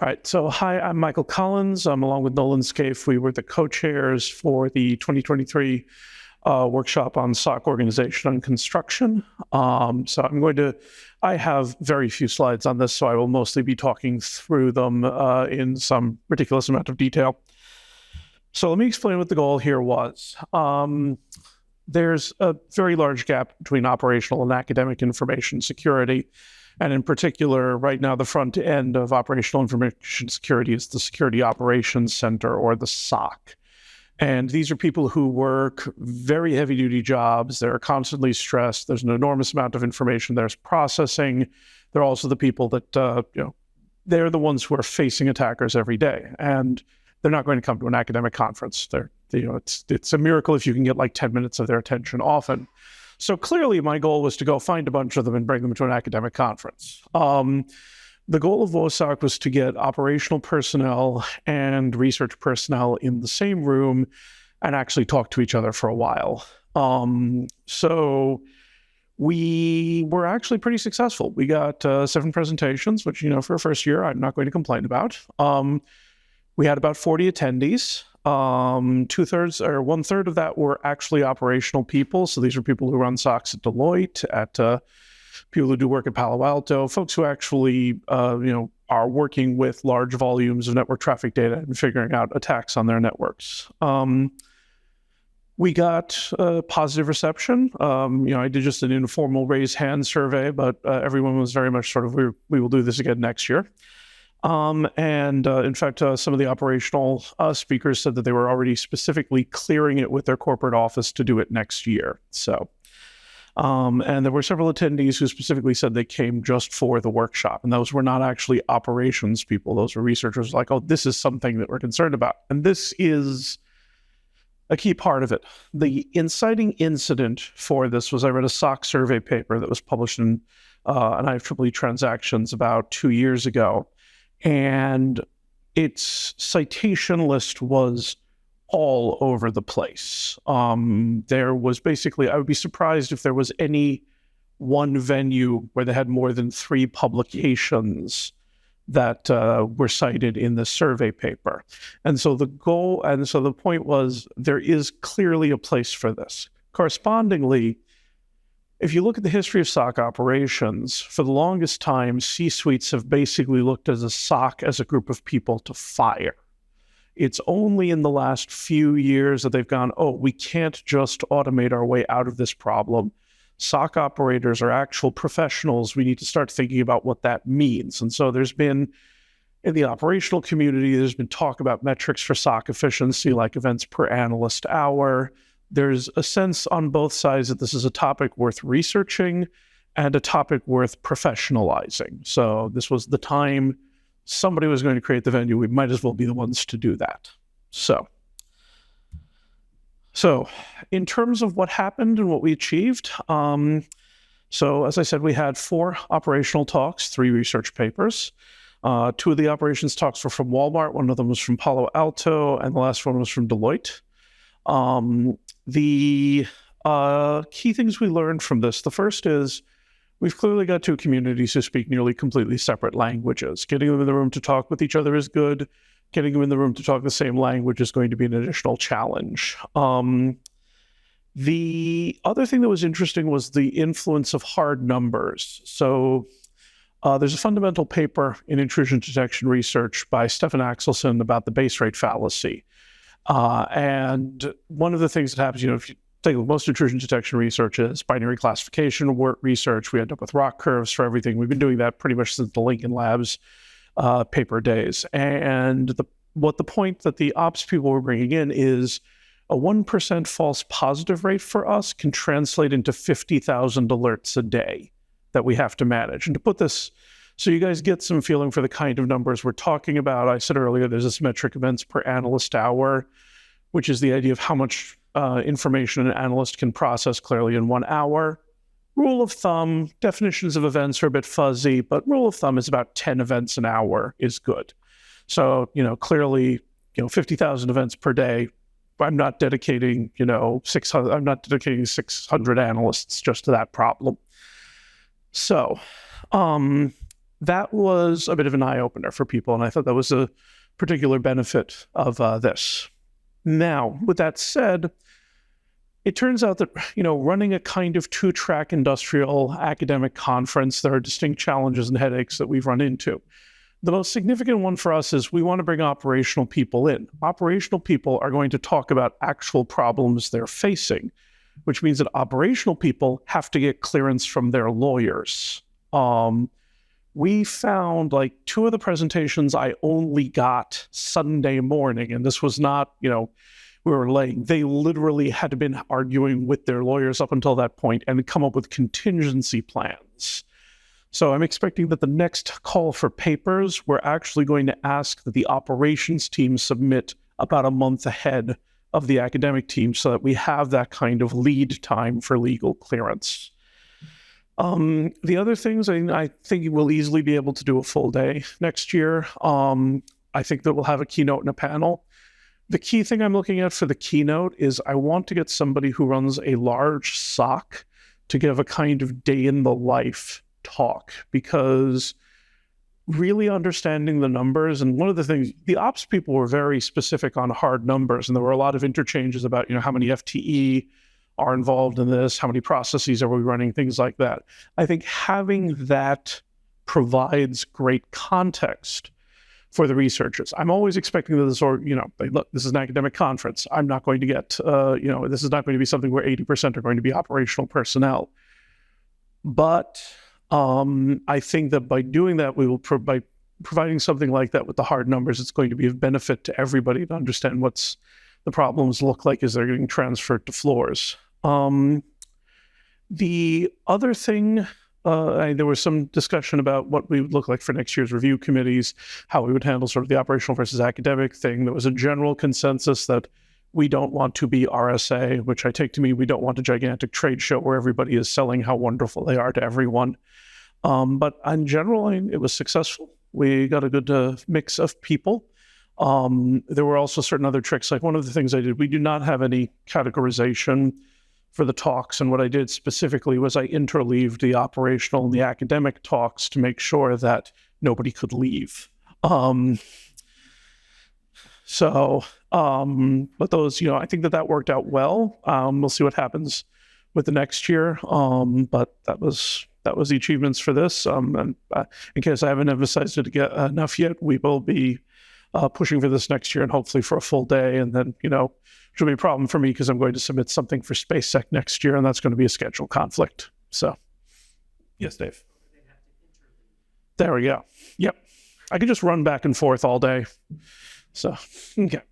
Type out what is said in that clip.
All right. So, hi, I'm Michael Collins. I'm along with Nolan Scaife. We were the co-chairs for the 2023 workshop on SOC organization and construction. I have very few slides on this, so I will mostly be talking through them in some ridiculous amount of detail. So let me explain what the goal here was. There's a very large gap between operational and academic information security. And in particular, right now, the front end of operational information security is the Security Operations Center, or the SOC. And these are people who work very heavy-duty jobs. They're constantly stressed. There's an enormous amount of information there's processing. They're also the people that, they're the ones who are facing attackers every day. And they're not going to come to an academic conference. It's a miracle if you can get like 10 minutes of their attention often. So clearly my goal was to go find a bunch of them and bring them to an academic conference. The goal of WOSOC was to get operational personnel and research personnel in the same room and actually talk to each other for a while. So we were actually pretty successful. We got 7 presentations, which, for a first year, I'm not going to complain about. We had about 40 attendees. 2/3 or 1/3 of that were actually operational people. So these are people who run SOCs at Deloitte, at people who do work at Palo Alto, folks who actually, are working with large volumes of network traffic data and figuring out attacks on their networks. We got a positive reception. I did just an informal raise hand survey, but everyone was very much sort of, we will do this again next year. In fact, some of the operational speakers said that they were already specifically clearing it with their corporate office to do it next year. So, and there were several attendees who specifically said they came just for the workshop. And those were not actually operations people. Those were researchers like, oh, this is something that we're concerned about. And this is a key part of it. The inciting incident for this was I read a SOC survey paper that was published in an IEEE Transactions about 2 years ago. And its citation list was all over the place. There was basically, I would be surprised if there was any one venue where they had more than 3 publications that were cited in the survey paper. And so the point was, there is clearly a place for this. Correspondingly, if you look at the history of SOC operations, for the longest time, C-suites have basically looked at a SOC as a group of people to fire. It's only in the last few years that they've gone, oh, we can't just automate our way out of this problem. SOC operators are actual professionals. We need to start thinking about what that means. And so there's been, in the operational community, there's been talk about metrics for SOC efficiency, like events per analyst hour. There's a sense on both sides that this is a topic worth researching and a topic worth professionalizing. So this was the time somebody was going to create the venue. We might as well be the ones to do that. So in terms of what happened and what we achieved, so as I said, we had 4 operational talks, 3 research papers. 2 of the operations talks were from Walmart. One of them was from Palo Alto, and the last one was from Deloitte. The key things we learned from this, the first is we've clearly got 2 communities who speak nearly completely separate languages. Getting them in the room to talk with each other is good. Getting them in the room to talk the same language is going to be an additional challenge. The other thing that was interesting was the influence of hard numbers. So there's a fundamental paper in intrusion detection research by Stefan Axelson about the base rate fallacy. And one of the things that happens, if you take most intrusion detection research is binary classification work research. We end up with ROC curves for everything. We've been doing that pretty much since the Lincoln Labs paper days. And the point that the ops people were bringing in is a 1% false positive rate for us can translate into 50,000 alerts a day that we have to manage. And to put this, so you guys get some feeling for the kind of numbers we're talking about. I said earlier, there's this metric events per analyst hour, which is the idea of how much information an analyst can process clearly in 1 hour. Rule of thumb, definitions of events are a bit fuzzy, but rule of thumb is about 10 events an hour is good. So, clearly, 50,000 events per day. I'm not dedicating, 600. I'm not dedicating 600 analysts just to that problem. So, that was a bit of an eye-opener for people, and I thought that was a particular benefit of this. Now, with that said, it turns out that, running a kind of two-track industrial academic conference, there are distinct challenges and headaches that we've run into. The most significant one for us is we want to bring operational people in. Operational people are going to talk about actual problems they're facing, which means that operational people have to get clearance from their lawyers. We found like two of the presentations I only got Sunday morning, and this was not, we were late. They literally had been arguing with their lawyers up until that point and come up with contingency plans. So I'm expecting that the next call for papers, we're actually going to ask that the operations team submit about a month ahead of the academic team so that we have that kind of lead time for legal clearance. The other things, I think we'll easily be able to do a full day next year. I think that we'll have a keynote and a panel. The key thing I'm looking at for the keynote is I want to get somebody who runs a large SOC to give a kind of day in the life talk, because really understanding the numbers, and one of the things, the ops people were very specific on hard numbers, and there were a lot of interchanges about, how many FTE are involved in this, how many processes are we running, things like that. I think having that provides great context for the researchers. I'm always expecting that this, look, this is an academic conference. I'm not going to get, this is not going to be something where 80% are going to be operational personnel. But I think that by doing that, we will by providing something like that with the hard numbers, it's going to be of benefit to everybody to understand what's the problems look like as they're getting transferred to floors. The other thing, there was some discussion about what we would look like for next year's review committees, how we would handle sort of the operational versus academic thing. There was a general consensus that we don't want to be RSA, which I take to mean we don't want a gigantic trade show where everybody is selling how wonderful they are to everyone. But in general, it was successful. We got a good mix of people. There were also certain other tricks. Like one of the things I did, we do not have any categorization for the talks. And what I did specifically was I interleaved the operational and the academic talks to make sure that nobody could leave. But those, I think that worked out well. We'll see what happens with the next year. But that was the achievements for this. And in case I haven't emphasized it enough yet, we will be pushing for this next year and hopefully for a full day. And then, which will be a problem for me because I'm going to submit something for SpaceSec next year, and that's going to be a schedule conflict. So, yes, Dave. There we go. Yep. I can just run back and forth all day. So, okay.